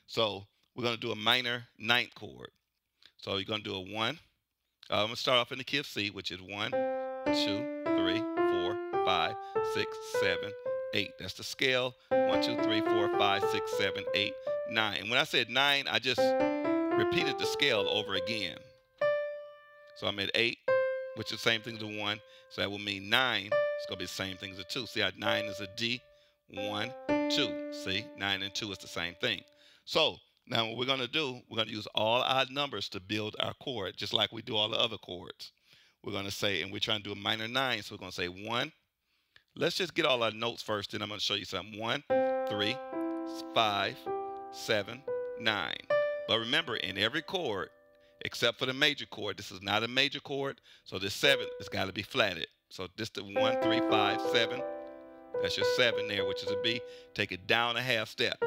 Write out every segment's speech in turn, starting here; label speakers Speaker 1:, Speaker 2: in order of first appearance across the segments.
Speaker 1: So we're going to do a minor ninth chord. So you're going to do a 1. I'm going to start off in the key of C, which is 1, 2, 3, 4, 5, 6, 7, 8. That's the scale. 1, 2, 3, 4, 5, 6, 7, 8, 9. And when I said 9, I just repeated the scale over again. So I'm at 8, which is the same thing as a 1. So that will mean 9. It's going to be the same thing as a 2. See how 9 is a D? 1, 2. See, 9 and 2 is the same thing. So now what we're going to do, we're going to use all odd numbers to build our chord, just like we do all the other chords. We're going to say, and we're trying to do a minor 9, so we're going to say 1. Let's just get all our notes first, then I'm going to show you something. 1, 3, 5, 7, 9. But remember, in every chord, except for the major chord, this is not a major chord, so this 7 has got to be flatted. So this the 1, 3, 5, 7. That's your 7 there, which is a B. Take it down a half step.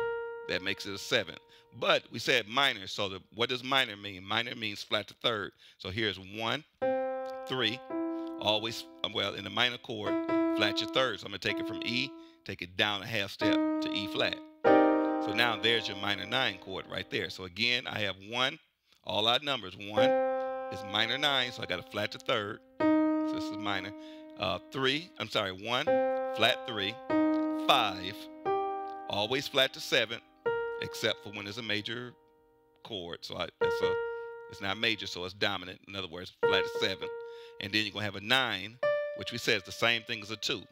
Speaker 1: That makes it a 7. But we said minor, so what does minor mean? Minor means flat to third. So here's 1, 3. Always, well, in the minor chord, flat your third. So I'm going to take it from E, take it down a half step to E flat. So now there's your minor 9 chord right there. So again, I have 1, all odd numbers. 1 is minor 9, so I got a flat to third. So this is minor. 1, flat 3, 5, always flat to 7, except for when there's a major chord. So it's not major, so it's dominant. In other words, flat to 7. And then you're going to have a 9, which we said is the same thing as a 2.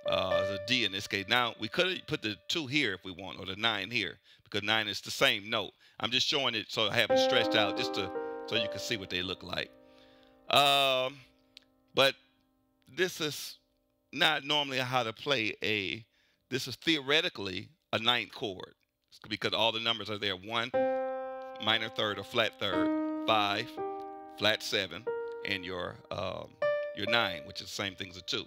Speaker 1: As a D in this case. Now, we could have put the 2 here if we want, or the 9 here, because 9 is the same note. I'm just showing it so I have it stretched out just so you can see what they look like. But this is not normally how to play this is theoretically a ninth chord, because all the numbers are there. 1, minor third or flat third, 5, flat 7, and your 9, which is the same thing as a 2.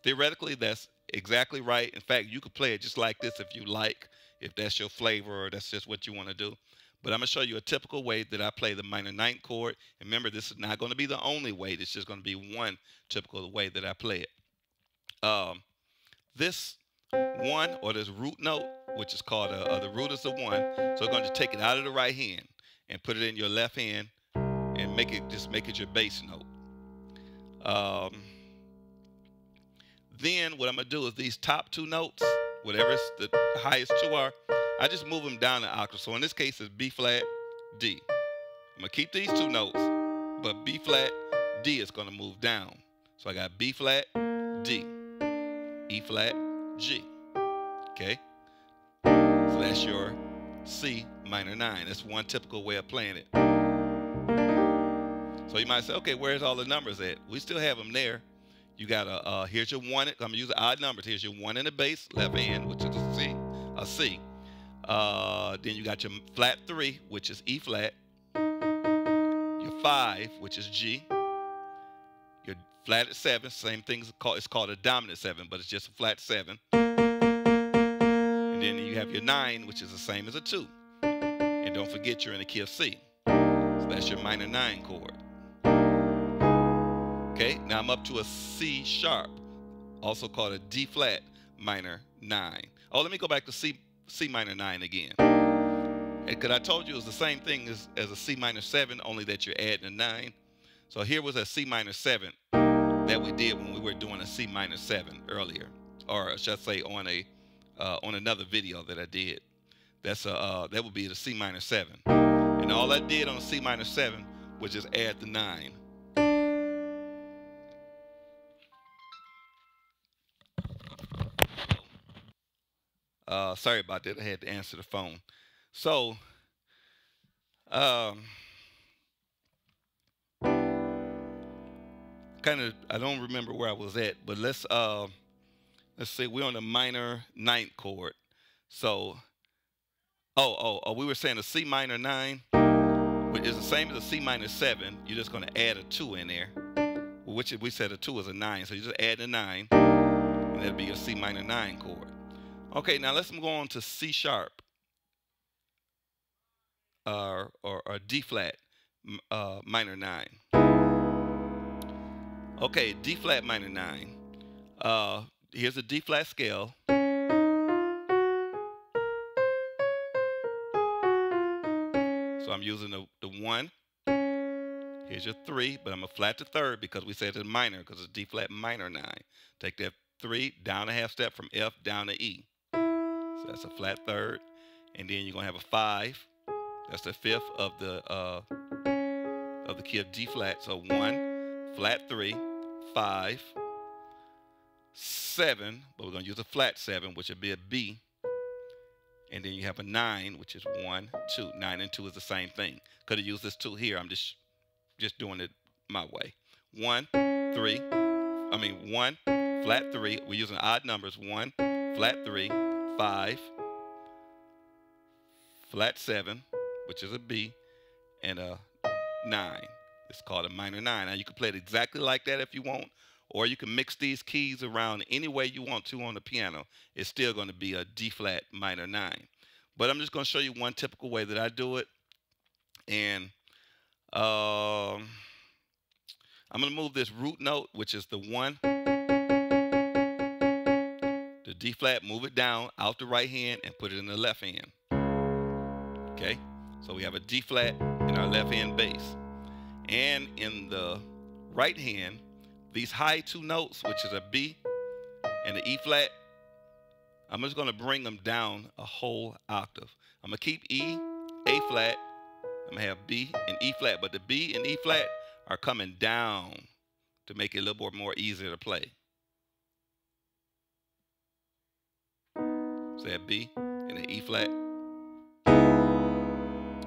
Speaker 1: Theoretically, that's exactly right. In fact, you could play it just like this if you like, if that's your flavor or that's just what you want to do. But I'm going to show you a typical way that I play the minor ninth chord. And remember, this is not going to be the only way. This is just going to be one typical way that I play it. This 1, or this root note, which is called the root is the 1. So we're going to take it out of the right hand and put it in your left hand and make it your bass note. Then what I'm going to do is these top 2 notes, whatever the highest 2 are, I just move them down an octave. So in this case, it's B flat, D. I'm going to keep these 2 notes, but B flat, D is going to move down. So I got B flat, D, E flat, G. Okay? So that's your C minor 9. That's one typical way of playing it. So you might say, okay, where's all the numbers at? We still have them there. You got here's your 1. I'm going to use odd numbers. Here's your 1 in the bass, left hand, which is a C. Then you got your flat 3, which is E flat. Your 5, which is G. Your flat at 7, same thing. It's called a dominant 7, but it's just a flat 7. And then you have your 9, which is the same as a 2. And don't forget you're in the key of C. So that's your minor 9 chord. Okay, now I'm up to a C sharp, also called a D flat minor 9. Oh, let me go back to C minor 9 again. Because I told you it was the same thing as a C minor 7, only that you're adding a 9. So here was a C minor 7 that we did when we were doing a C minor 7 earlier, or should I say on another video that I did. That would be the C minor 7. And all I did on C minor 7 was just add the 9. Sorry about that. I had to answer the phone. So, I don't remember where I was at, but let's see. We're on the minor 9th chord. So, we were saying a C minor 9, which is the same as a C minor 7. You're just going to add a 2 in there, which we said a 2 is a 9. So you just add a 9, and that'll be your C minor 9 chord. Okay, now let's go on to C sharp, or D flat minor 9. Okay, D flat minor 9. Here's a D flat scale. So I'm using the 1. Here's your 3, but I'm going to flat the 3rd because we said it's minor because it's D flat minor 9. Take that 3 down a half step from F down to E. So that's a flat 3rd. And then you're going to have a 5. That's the 5th of the key of D flat. So 1, flat 3, 5, 7, but we're going to use a flat 7, which would be a B. And then you have a 9, which is 1, 2. 9 and 2 is the same thing. Could have used this 2 here. I'm just doing it my way. 1, flat 3. We're using odd numbers. 1, flat 3, 5, flat 7, which is a B, and a 9. It's called a minor 9. Now you can play it exactly like that if you want, or you can mix these keys around any way you want to on the piano. It's still going to be a D flat minor 9. But I'm just going to show you one typical way that I do it. And I'm going to move this root note, which is the 1, the D flat, move it down out the right hand and put it in the left hand. Okay, so we have a D flat in our left hand bass. And in the right hand, these high 2 notes, which is a B and an E flat, I'm just going to bring them down a whole octave. I'm going to keep E, A flat, I'm going to have B and E flat, but the B and E flat are coming down to make it a little bit more easier to play. So that B and the E flat.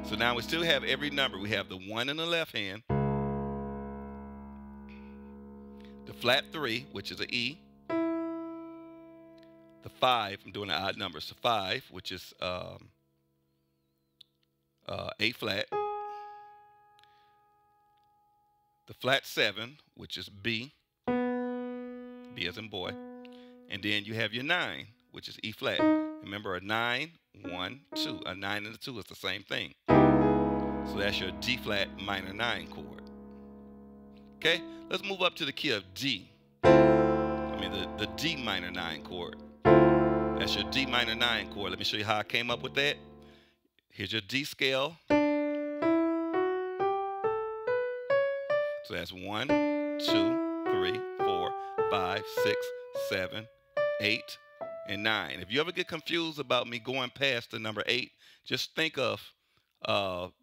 Speaker 1: So now we still have every number. We have the 1 in the left hand, the flat 3, which is an E, the 5, I'm doing the odd numbers, so 5, which is A flat, the flat 7, which is B, B as in boy, and then you have your 9, which is E flat. Remember, a 9, 1, 2. A 9 and a 2 is the same thing. So that's your D flat minor 9 chord. Okay, let's move up to the key of D. The D minor 9 chord. That's your D minor 9 chord. Let me show you how I came up with that. Here's your D scale. So that's 1, 2, 3, 4, 5, 6, 7, 8, and 9. If you ever get confused about me going past the number 8, just think of,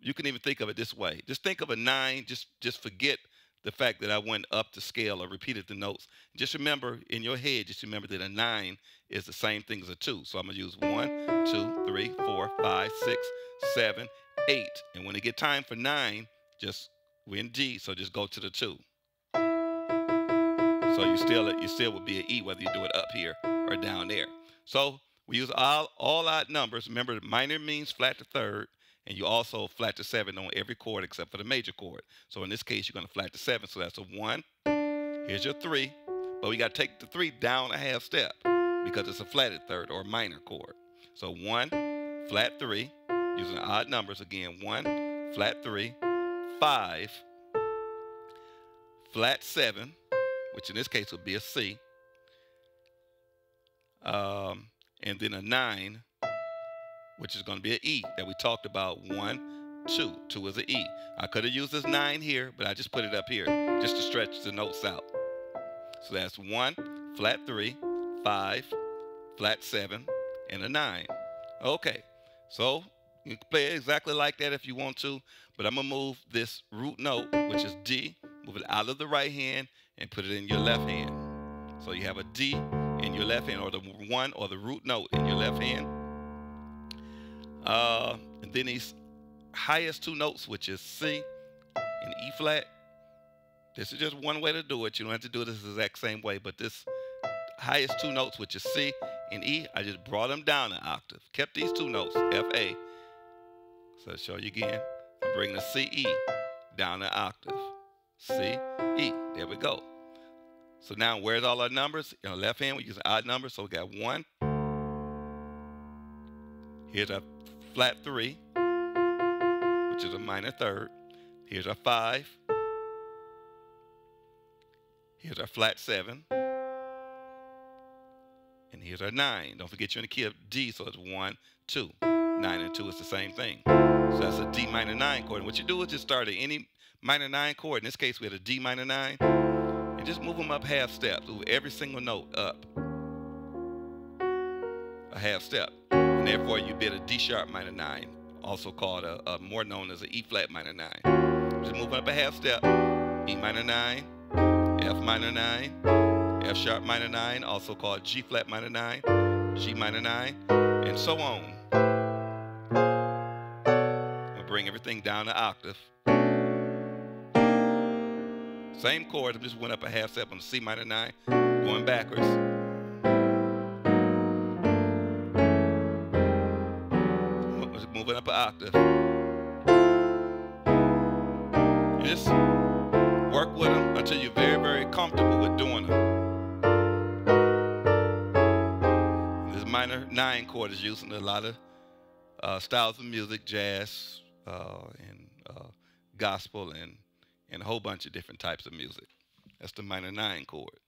Speaker 1: you can even think of it this way. Just think of a 9, just forget the fact that I went up the scale or repeated the notes. Just remember in your head, just remember that a 9 is the same thing as a 2. So I'm going to use 1, 2, 3, 4, 5, 6, 7, 8. And when it get time for 9, we're in D, so just go to the 2. So you still would be an E whether you do it up here or down there. So we use all odd numbers. Remember, minor means flat to 3rd, and you also flat to 7 on every chord except for the major chord. So in this case, you're going to flat to 7. So that's a 1. Here's your 3, but we got to take the 3 down a half step because it's a flatted 3rd or minor chord. So 1, flat 3, using odd numbers again. 1, flat 3, 5, flat 7, which in this case would be a C, and then a 9, which is going to be an E that we talked about. 1, 2. 2 is an E. I could have used this 9 here, but I just put it up here just to stretch the notes out. So that's 1, flat 3, 5, flat 7, and a 9. Okay, so you can play it exactly like that if you want to, but I'm going to move this root note, which is D, move it out of the right hand and put it in your left hand. So you have a D in your left hand, or the 1 or the root note in your left hand. And then these highest 2 notes, which is C and E flat. This is just one way to do it. You don't have to do it this exact same way, but this highest 2 notes, which is C and E, I just brought them down an octave. Kept these 2 notes, F, A. So I'll show you again. I'm bringing the C, E down an octave. C, E. There we go. So now where's all our numbers? In our left hand, we're using odd numbers. So we got 1. Here's our flat 3, which is a minor 3rd. Here's our 5. Here's our flat 7. And here's our 9. Don't forget you're in the key of D, so it's 1, 2. 9 and 2 is the same thing. So that's a D minor 9 chord. And what you do is just start at any minor 9 chord. In this case, we had a D minor 9. And just move them up half steps. Move every single note up a half step. And therefore, you get a D sharp minor 9, also called more known as an E flat minor 9. Just move up a half step. E minor 9, F minor 9, F sharp minor 9, also called G flat minor 9, G minor 9, and so on. We'll bring everything down an octave. Same chord, I just went up a half step on the C minor 9, going backwards. Moving up an octave. You just work with them until you're very, very comfortable with doing them. This minor 9 chord is used in a lot of styles of music, jazz, and gospel, and a whole bunch of different types of music. That's the minor 9 chord.